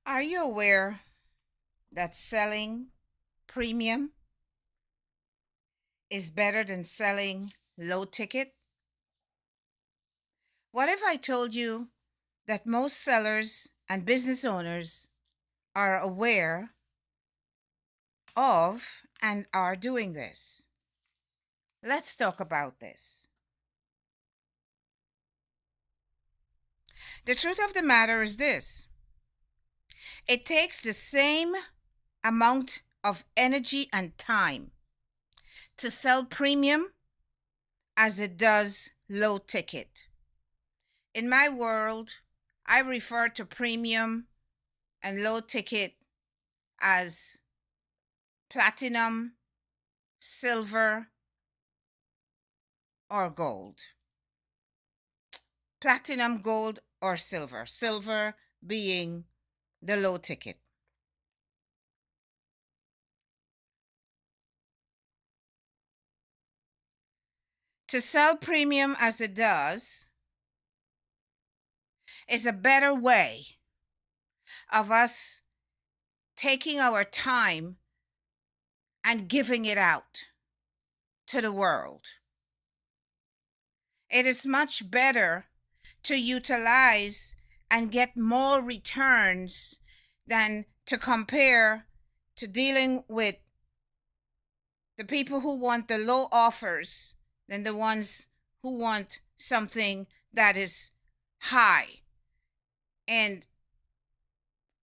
Are you aware that selling premium is better than selling low ticket? What if I told you that most sellers and business owners are aware of and are doing this? Let's talk about this. The truth of the matter is this: it takes the same amount of energy and time to sell premium as it does low ticket. In my world, I refer to premium and low ticket as platinum, silver, or gold. Platinum, gold, or silver. Silver being the low ticket. To sell premium as it does is a better way of us taking our time and giving it out to the world. It is much better to utilize and get more returns than to compare to dealing with the people who want the low offers than the ones who want something that is high and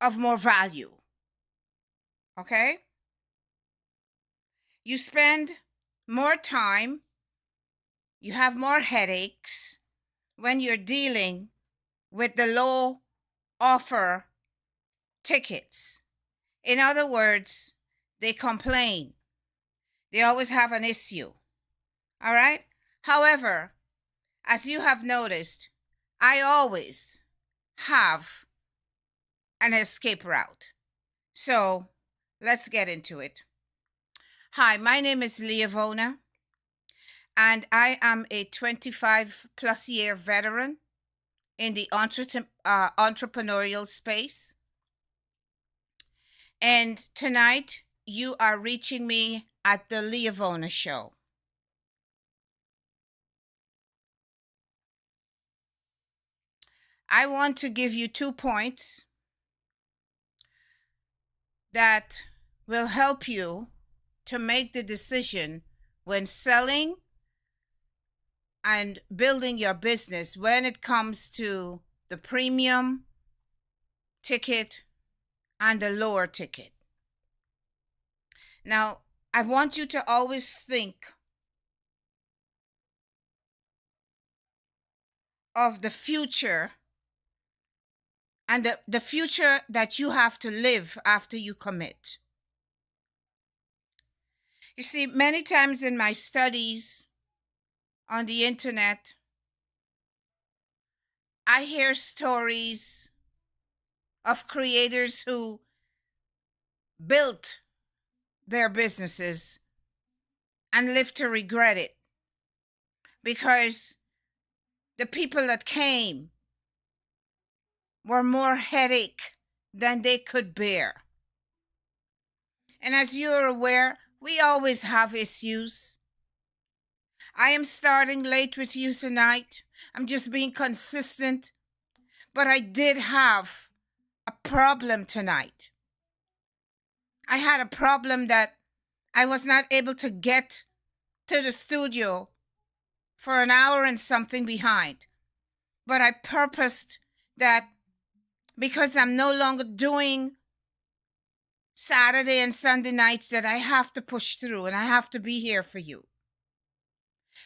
of more value. Okay? You spend more time, you have more headaches when you're dealing with the low offer tickets. In other words, they complain. They always have an issue. All right? However, as you have noticed, I always have an escape route. So let's get into it. Hi, my name is Leovona, and I am a 25 plus year veteran in the entrepreneurial space. And tonight, you are reaching me at the Leovona Show. I want to give you 2 points that will help you to make the decision when selling and building your business when it comes to the premium ticket and the lower ticket. Now, I want you to always think of the future and the future that you have to live after you commit. You see, many times in my studies on the internet, I hear stories of creators who built their businesses and live to regret it because the people that came were more headache than they could bear. And as you're aware, we always have issues. I am starting late with you tonight. I'm just being consistent. But I did have a problem tonight. I had a problem that I was not able to get to the studio for an hour and something behind. But I purposed that because I'm no longer doing Saturday and Sunday nights that I have to push through and I have to be here for you.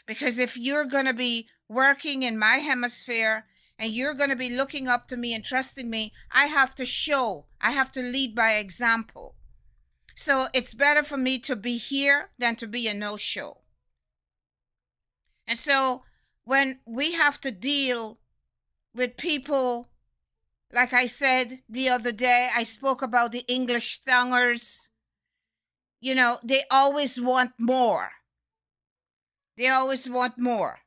Because if you're going to be working in my hemisphere and you're going to be looking up to me and trusting me, I have to show, I have to lead by example. So it's better for me to be here than to be a no-show. And so when we have to deal with people, like I said the other day, I spoke about the English thongers. You know, they always want more. They always want more.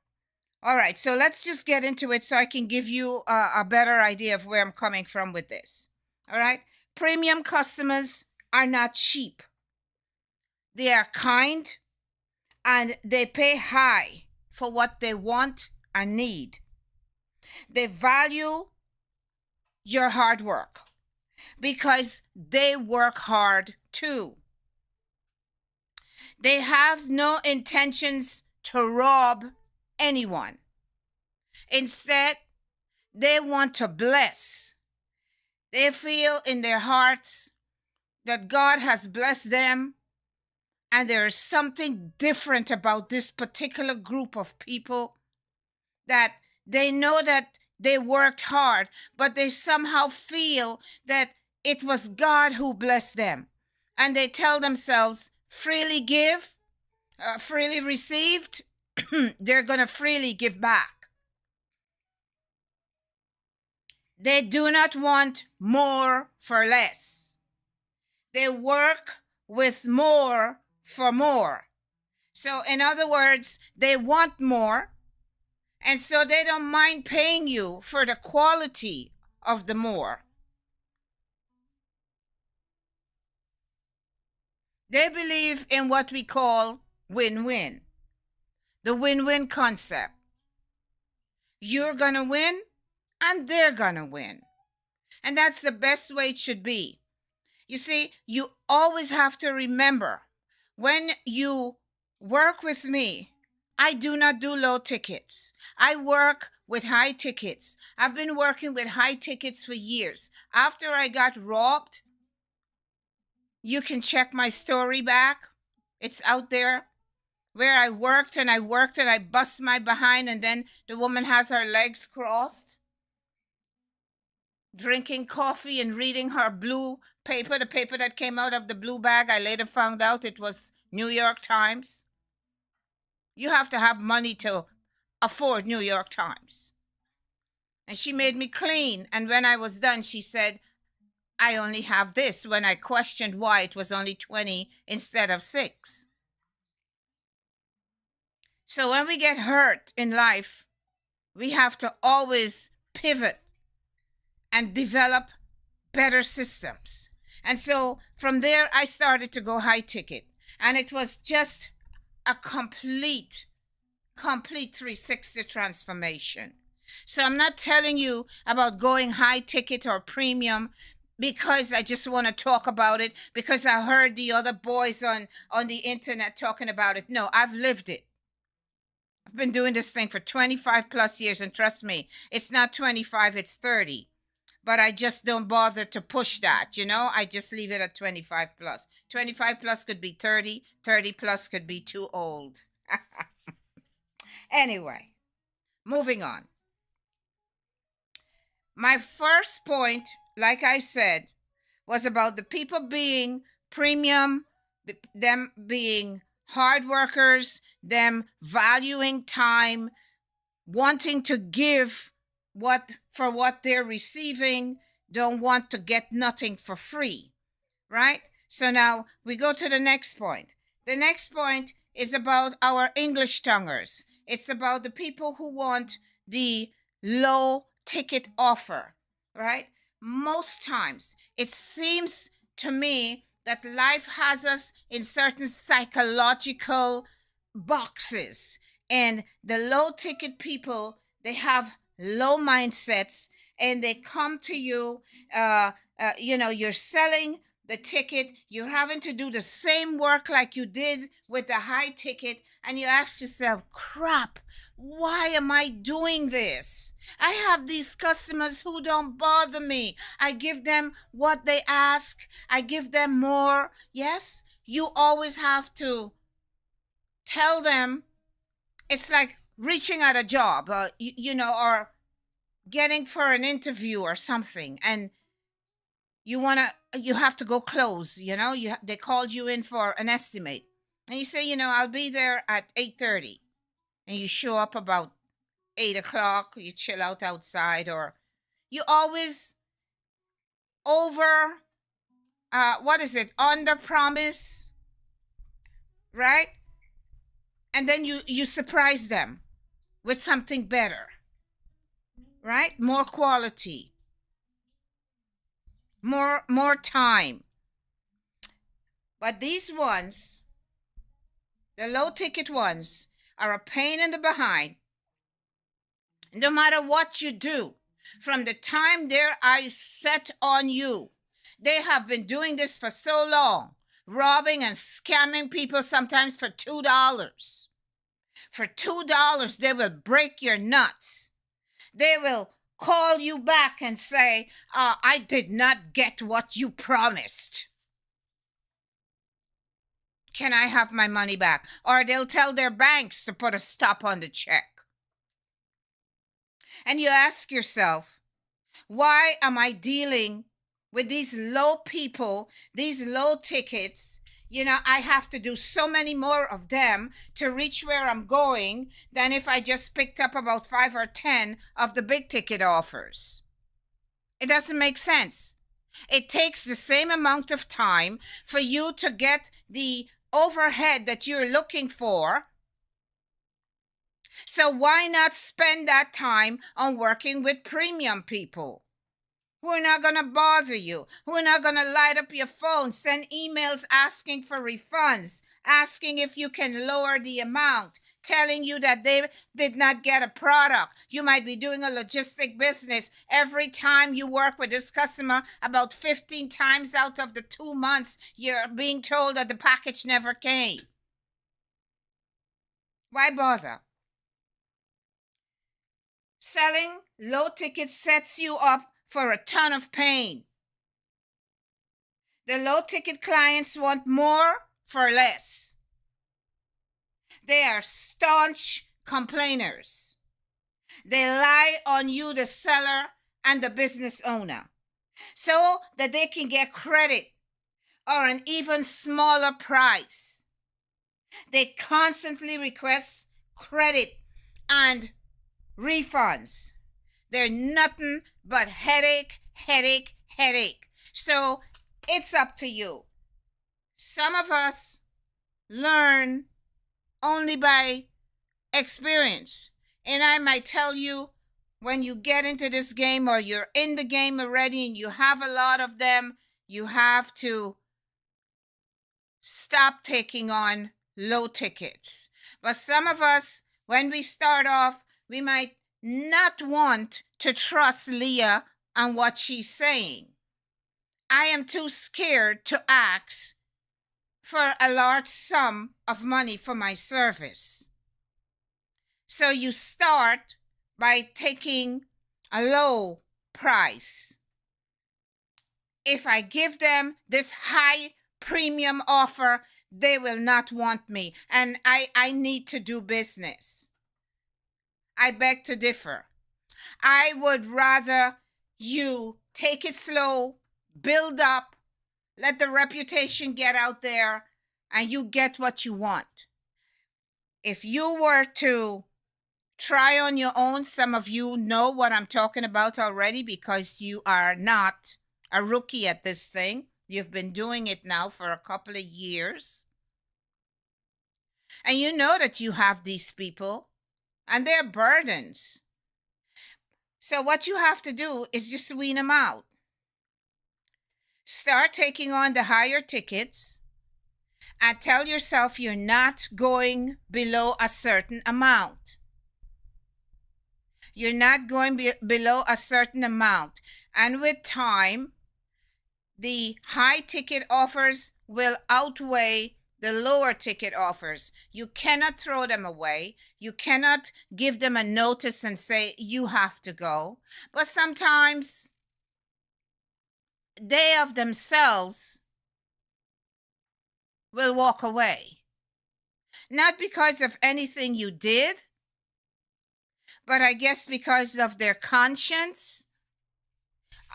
All right, so let's just get into it so I can give you a better idea of where I'm coming from with this. All right, Premium customers are not cheap. They are kind and they pay high for what they want and need. They value your hard work because they work hard too. They have no intentions to rob anyone. Instead, they want to bless. They feel in their hearts that God has blessed them, and there is something different about this particular group of people, that they know that they worked hard, but they somehow feel that it was God who blessed them. And they tell themselves, freely give, freely received, they're going to freely give back. They do not want more for less. They work with more for more. So in other words, they want more, and so they don't mind paying you for the quality of the more. They believe in what we call win-win, the win-win concept. You're going to win, and they're going to win. And that's the best way it should be. You see, you always have to remember, when you work with me, I do not do low tickets. I work with high tickets. I've been working with high tickets for years. After I got robbed, you can check my story back. It's out there, where I worked and I bust my behind, and then the woman has her legs crossed, drinking coffee and reading her blue paper, the paper that came out of the blue bag. I later found out it was New York Times. You have to have money to afford New York Times. And she made me clean. And when I was done, she said, I only have this. When I questioned why, it was only 20 instead of 6. So when we get hurt in life, we have to always pivot and develop better systems. And so from there, I started to go high ticket. And it was just a complete 360 transformation. So I'm not telling you about going high ticket or premium because I just want to talk about it because I heard the other boys on the internet talking about it. No, I've lived it. I've been doing this thing for 25 plus years, and trust me, it's not 25, it's 30. But I just don't bother to push that, I just leave it at 25 plus. 25 plus could be 30, 30 plus could be too old. Anyway, moving on. My first point, like I said, was about the people being premium, them being hard workers, them valuing time, wanting to give for what they're receiving, don't want to get nothing for free, right? So now we go to the next point. The next point is about our English tonguers. It's about the people who want the low ticket offer, right? Most times it seems to me that life has us in certain psychological boxes, and the low ticket people, they have low mindsets, and they come to you, you're selling the ticket, you're having to do the same work like you did with the high ticket, and you ask yourself, crap, why am I doing this? I have these customers who don't bother me. I give them what they ask. I give them more. Yes, you always have to tell them. It's like reaching at a job, or getting for an interview or something, and you have to go close. They called you in for an estimate, and you say, I'll be there at 8:30, and you show up about 8 o'clock. You chill out outside, or you always under promise, right? And then you surprise them with something better, right? More quality, more time. But these ones, the low ticket ones, are a pain in the behind. No matter what you do, from the time their eyes set on you, they have been doing this for so long, robbing and scamming people sometimes for $2. For $2, they will break your nuts. They will call you back and say, I did not get what you promised. Can I have my money back? Or they'll tell their banks to put a stop on the check. And you ask yourself, why am I dealing with these low people, these low tickets? I have to do so many more of them to reach where I'm going than if I just picked up about 5 or 10 of the big ticket offers. It doesn't make sense. It takes the same amount of time for you to get the overhead that you're looking for. So why not spend that time on working with premium people who are not going to bother you, who are not going to light up your phone, send emails asking for refunds, asking if you can lower the amount, telling you that they did not get a product. You might be doing a logistic business. Every time you work with this customer, about 15 times out of the 2 months, you're being told that the package never came. Why bother? Selling low tickets sets you up for a ton of pain. The low ticket clients want more for less. They are staunch complainers. They lie on you, the seller and the business owner, so that they can get credit or an even smaller price. They constantly request credit and refunds. They're nothing but headache. So it's up to you. Some of us learn only by experience. And I might tell you, when you get into this game or you're in the game already and you have a lot of them, you have to stop taking on low tickets. But some of us, when we start off, we might not want to trust Leah and what she's saying. I am too scared to ask for a large sum of money for my service. So you start by taking a low price. If I give them this high premium offer, they will not want me, and I need to do business. I beg to differ. I would rather you take it slow, build up, let the reputation get out there, and you get what you want. If you were to try on your own, some of you know what I'm talking about already because you are not a rookie at this thing. You've been doing it now for a couple of years. And you know that you have these people and their burdens. So what you have to do is just wean them out. Start taking on the higher tickets and tell yourself you're not going below a certain amount. You're not going below a certain amount. And with time, the high ticket offers will outweigh the lower ticket offers. You cannot throw them away. You cannot give them a notice and say, you have to go. But sometimes they of themselves will walk away. Not because of anything you did, but I guess because of their conscience.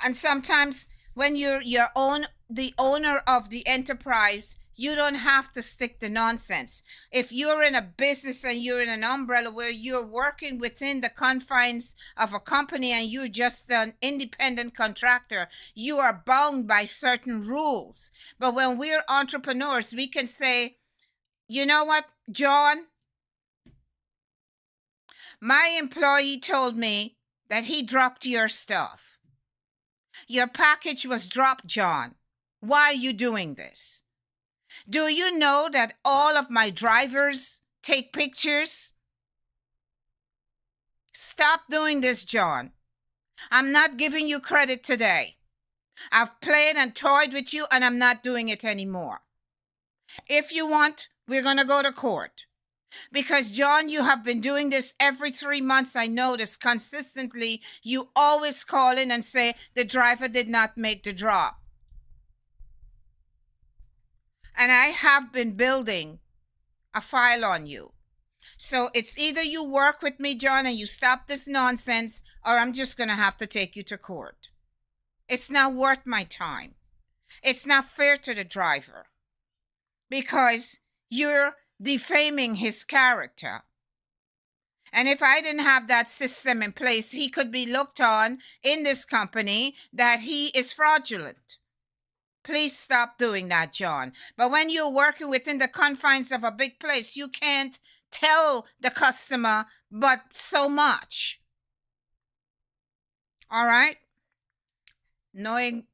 And sometimes when you're the owner of the enterprise, you don't have to stick to nonsense. If you're in a business and you're in an umbrella where you're working within the confines of a company and you're just an independent contractor, you are bound by certain rules. But when we're entrepreneurs, we can say, you know what, John? My employee told me that he dropped your stuff. Your package was dropped, John. Why are you doing this? Do you know that all of my drivers take pictures? Stop doing this, John. I'm not giving you credit today. I've played and toyed with you, and I'm not doing it anymore. If you want, we're going to go to court. Because, John, you have been doing this every 3 months. I notice consistently. You always call in and say the driver did not make the drop. And I have been building a file on you. So it's either you work with me, John, and you stop this nonsense, or I'm just going to have to take you to court. It's not worth my time. It's not fair to the driver because you're defaming his character. And if I didn't have that system in place, he could be looked on in this company that he is fraudulent. Please stop doing that, John. But when you're working within the confines of a big place, you can't tell the customer but so much. All right? Knowing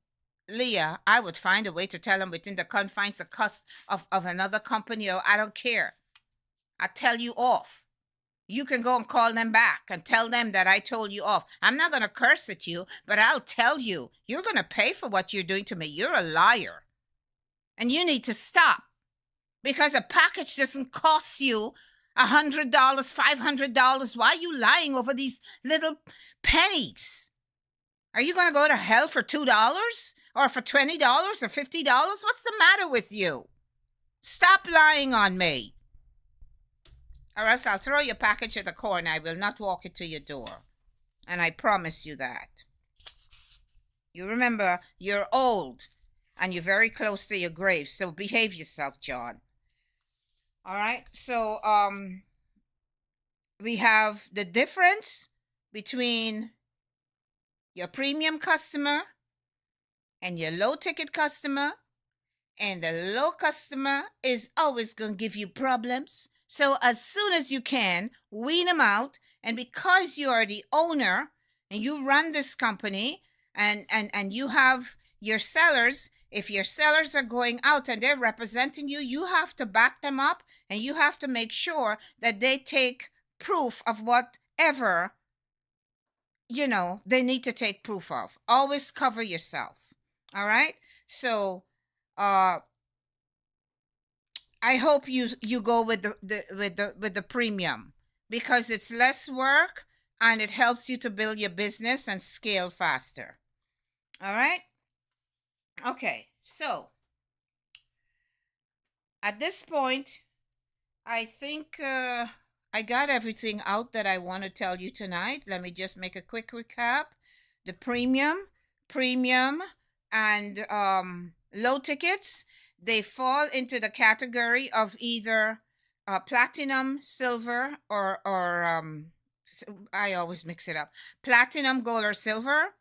Leah, I would find a way to tell him within the confines of another company, or I don't care. I tell you off. You can go and call them back and tell them that I told you off. I'm not going to curse at you, but I'll tell you, you're going to pay for what you're doing to me. You're a liar. And you need to stop. Because a package doesn't cost you $100, $500. Why are you lying over these little pennies? Are you going to go to hell for $2 or for $20 or $50? What's the matter with you? Stop lying on me. Or else I'll throw your package at the corner. I will not walk it to your door. And I promise you that. You remember, you're old and you're very close to your grave. So behave yourself, John. All right. So we have the difference between your premium customer and your low ticket customer. And the low customer is always going to give you problems. So as soon as you can, wean them out. And because you are the owner and you run this company and you have your sellers, if your sellers are going out and they're representing you, you have to back them up and you have to make sure that they take proof of whatever, they need to take proof of. Always cover yourself. All right? So I hope you go with the premium because it's less work and it helps you to build your business and scale faster. All right? Okay. So at this point, I think I got everything out that I want to tell you tonight. Let me just make a quick recap. The premium, and low tickets, they fall into the category of either platinum, silver, or I always mix it up. Platinum, gold, or silver.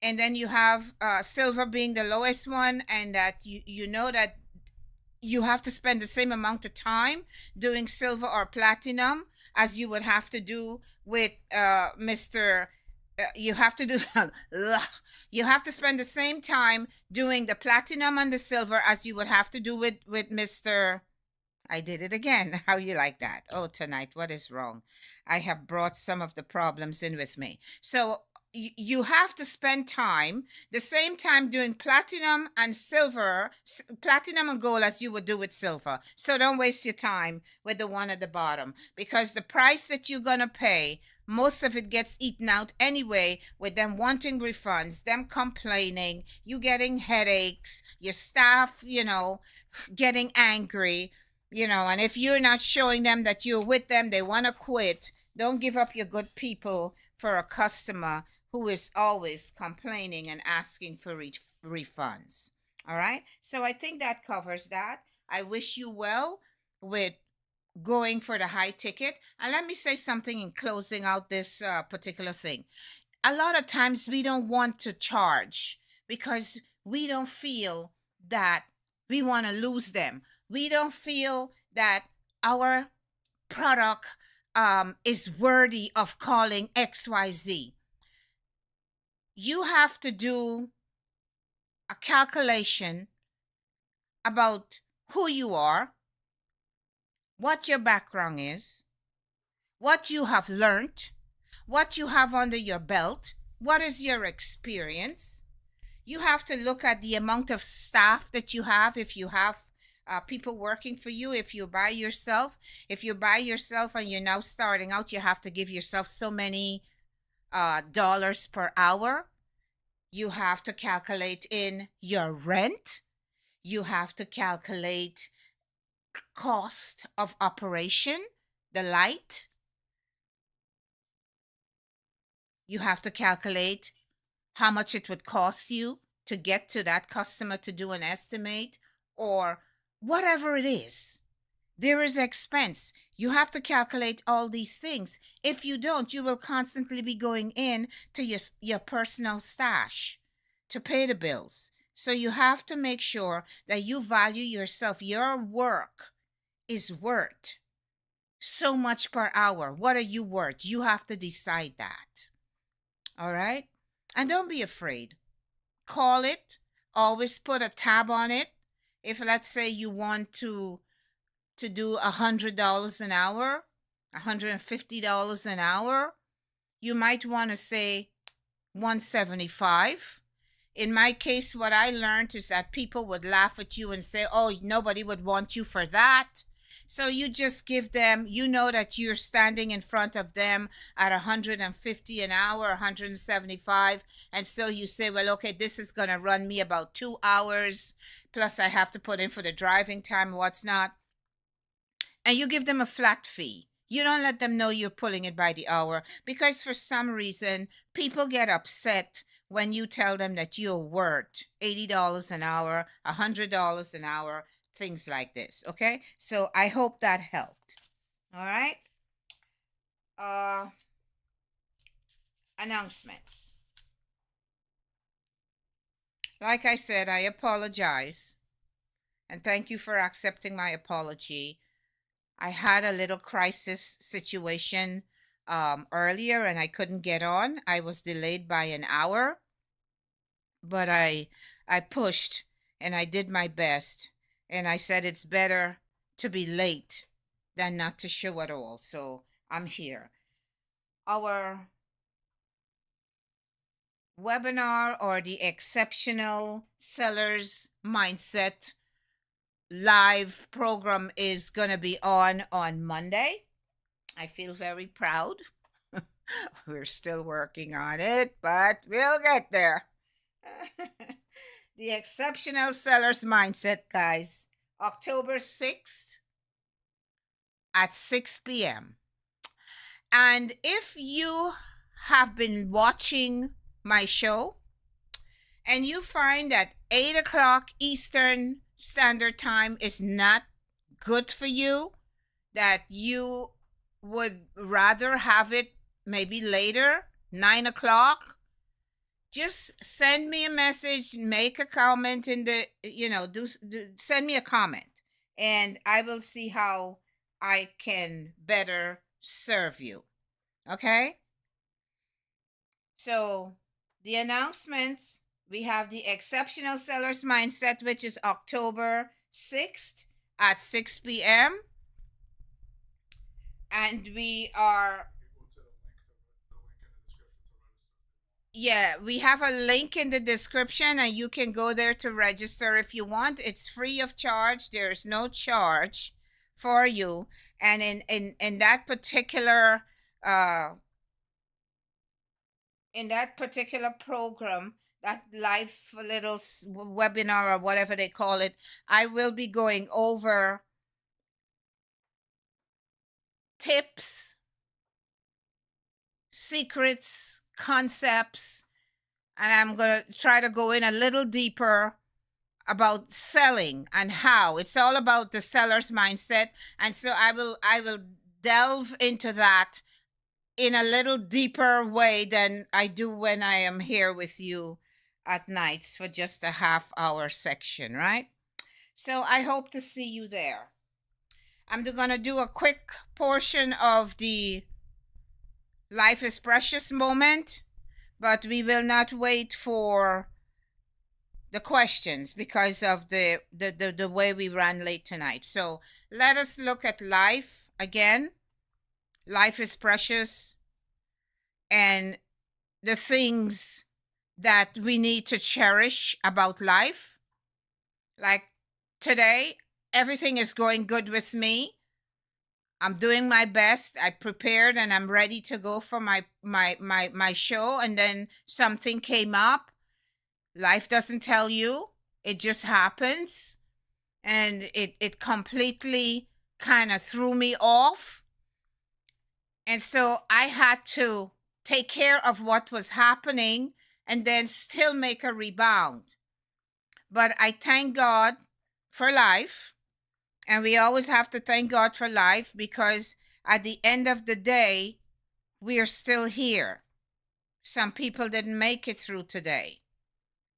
And then you have silver being the lowest one, and that you know that you have to spend the same amount of time doing silver or platinum as you would have to do with Mr. You have to do you have to spend the same time doing the platinum and the silver as you would have to do with Mr. I did it again. How you like that? Oh, tonight, what is wrong? I have brought some of the problems in with me. So you have to spend the same time doing platinum and silver, platinum and gold as you would do with silver. So don't waste your time with the one at the bottom because the price that you're going to pay, most of it gets eaten out anyway with them wanting refunds, them complaining, you getting headaches, your staff, getting angry, and if you're not showing them that you're with them, they want to quit. Don't give up your good people for a customer who is always complaining and asking for refunds. All right? So I think that covers that. I wish you well with going for the high ticket. And let me say something in closing out this particular thing. A lot of times we don't want to charge because we don't feel that we want to lose them. We don't feel that our product is worthy of calling XYZ. you have to do a calculation about who you are, what your background is, what you have learned, what you have under your belt, what is your experience. You have to look at the amount of staff that you have, if you have people working for you, if you're by yourself. If you're by yourself and you're now starting out, you have to give yourself so many dollars per hour. You have to calculate in your rent. You have to calculate cost of operation, the light. You have to calculate how much it would cost you to get to that customer to do an estimate, or whatever it is. There is expense. You have to calculate all these things. If you don't, you will constantly be going in to your personal stash to pay the bills. So you have to make sure that you value yourself. Your work is worth so much per hour. What are you worth? You have to decide that. All right? And don't be afraid. Call it. Always put a tab on it. If, let's say, you want to do $100 an hour, $150 an hour, you might want to say 175. In my case, what I learned is that people would laugh at you and say, oh, nobody would want you for that. So you just give them, you know that you're standing in front of them at 150 an hour, 175. And so you say, well, okay, this is going to run me about 2 hours. Plus I have to put in for the driving time, what's not. And you give them a flat fee. You don't let them know you're pulling it by the hour, because for some reason, people get upset when you tell them that you're worth $80 an hour, $100 an hour, things like this. Okay? So I hope that helped. All right? Announcements. Like I said, I apologize. And thank you for accepting my apology. I had a little crisis situation earlier and I couldn't get on. I was delayed by an hour, but I pushed and I did my best. And I said it's better to be late than not to show at all. So I'm here. Our webinar, or the Exceptional Sellers Mindset live program, is going to be on Monday. I feel very proud. We're still working on it, but we'll get there. The Exceptional Sellers Mindset, guys, October 6th at 6 p.m. And if you have been watching my show and you find that 8 o'clock Eastern Standard Time is not good for you, that you would rather have it maybe later, 9 o'clock, just send me a message, make a comment in the, send me a comment, and I will see how I can better serve you. Okay? So the announcements, we have the Exceptional Sellers Mindset, which is October 6th at 6 p.m. And we are, yeah, we have a link in the description and you can go there to register if you want. It's free of charge. There's no charge for you. And in that particular program, that live little webinar or whatever they call it, I will be going over tips, secrets, concepts, and I'm going to try to go in a little deeper about selling and how. It's all about the seller's mindset, and so I will delve into that in a little deeper way than I do when I am here with you at nights for just a half-hour section, right? So I hope to see you there. I'm going to do a quick portion of the Life is Precious moment but we will not wait for the questions because of the way we ran late tonight. So let us look at life again. Life is precious, and the things that we need to cherish about life. Like today, everything is going good with me. I'm doing my best. I prepared and I'm ready to go for my show, and then something came up. Life doesn't tell you. It just happens, and it completely kind of threw me off. And so I had to take care of what was happening and then still make a rebound. But I thank God for life. And we always have to thank God for life, because at the end of the day, we are still here. Some people didn't make it through today.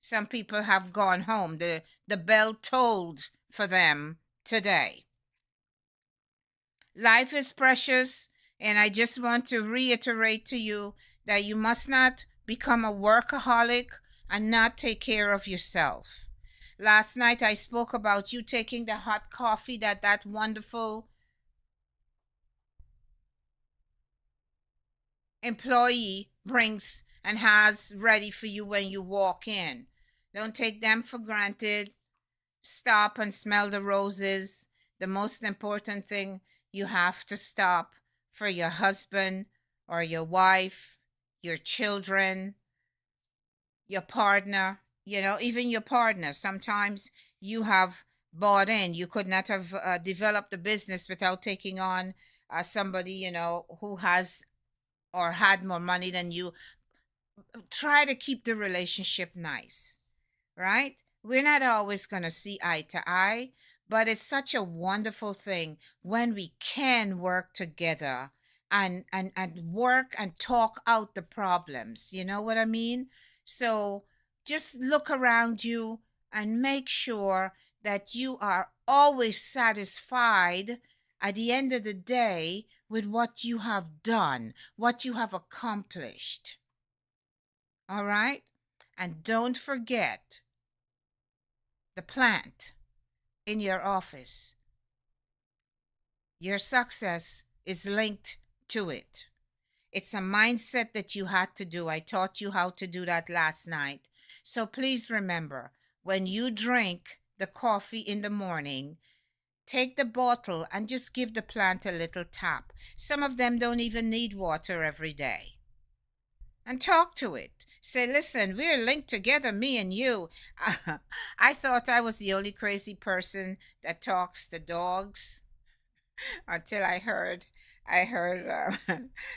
Some people have gone home. The bell tolled for them today. Life is precious, and I just want to reiterate to you that you must not become a workaholic and not take care of yourself. Last night I spoke about you taking the hot coffee that wonderful employee brings and has ready for you when you walk in. Don't take them for granted. Stop and smell the roses. The most important thing, you have to stop for your husband or your wife, your children, your partner, even your partner. Sometimes you have bought in. You could not have developed a business without taking on somebody, who has or had more money than you. Try to keep the relationship nice, right? We're not always going to see eye to eye, but it's such a wonderful thing when we can work together and work and talk out the problems. You know what I mean? So just look around you and make sure that you are always satisfied at the end of the day with what you have done, what you have accomplished. All right? And don't forget the plant in your office. Your success is linked to it. It's a mindset that you had to do. I taught you how to do that last night. So please remember, when you drink the coffee in the morning, take the bottle and just give the plant a little tap. Some of them don't even need water every day. And talk to it. Say, listen, we're linked together, me and you. I thought I was the only crazy person that talks to dogs until I heard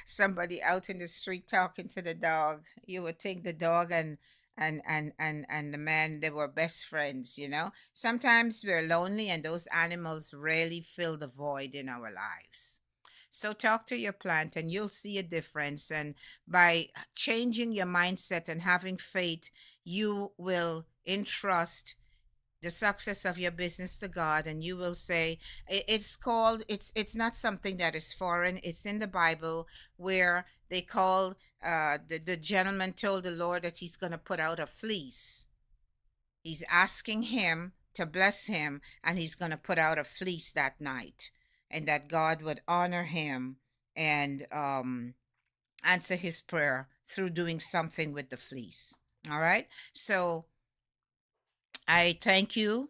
somebody out in the street talking to the dog. You would think the dog and the man, they were best friends. Sometimes we're lonely, and those animals really fill the void in our lives. So talk to your plant and you'll see a difference. And by changing your mindset and having faith, you will entrust the success of your business to God, and you will say, it's not something that is foreign. It's in the Bible, where they call the gentleman told the Lord that he's going to put out a fleece. He's asking him to bless him, and he's going to put out a fleece that night, and that God would honor him and answer his prayer through doing something with the fleece. All right. So I thank you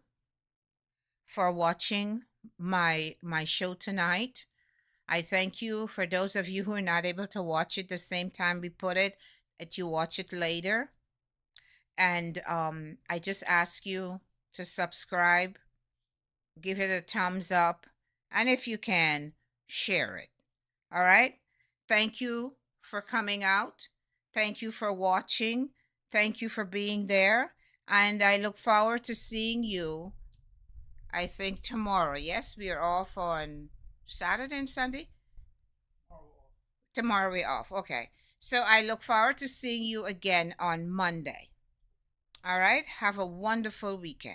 for watching my show tonight. I thank you for those of you who are not able to watch it the same time we put it, that you watch it later. And I just ask you to subscribe, give it a thumbs up, and if you can, share it. All right? Thank you for coming out. Thank you for watching. Thank you for being there. And I look forward to seeing you, I think, tomorrow. Yes, we are off on Saturday and Sunday. Tomorrow we're off. Okay. So I look forward to seeing you again on Monday. All right. Have a wonderful weekend.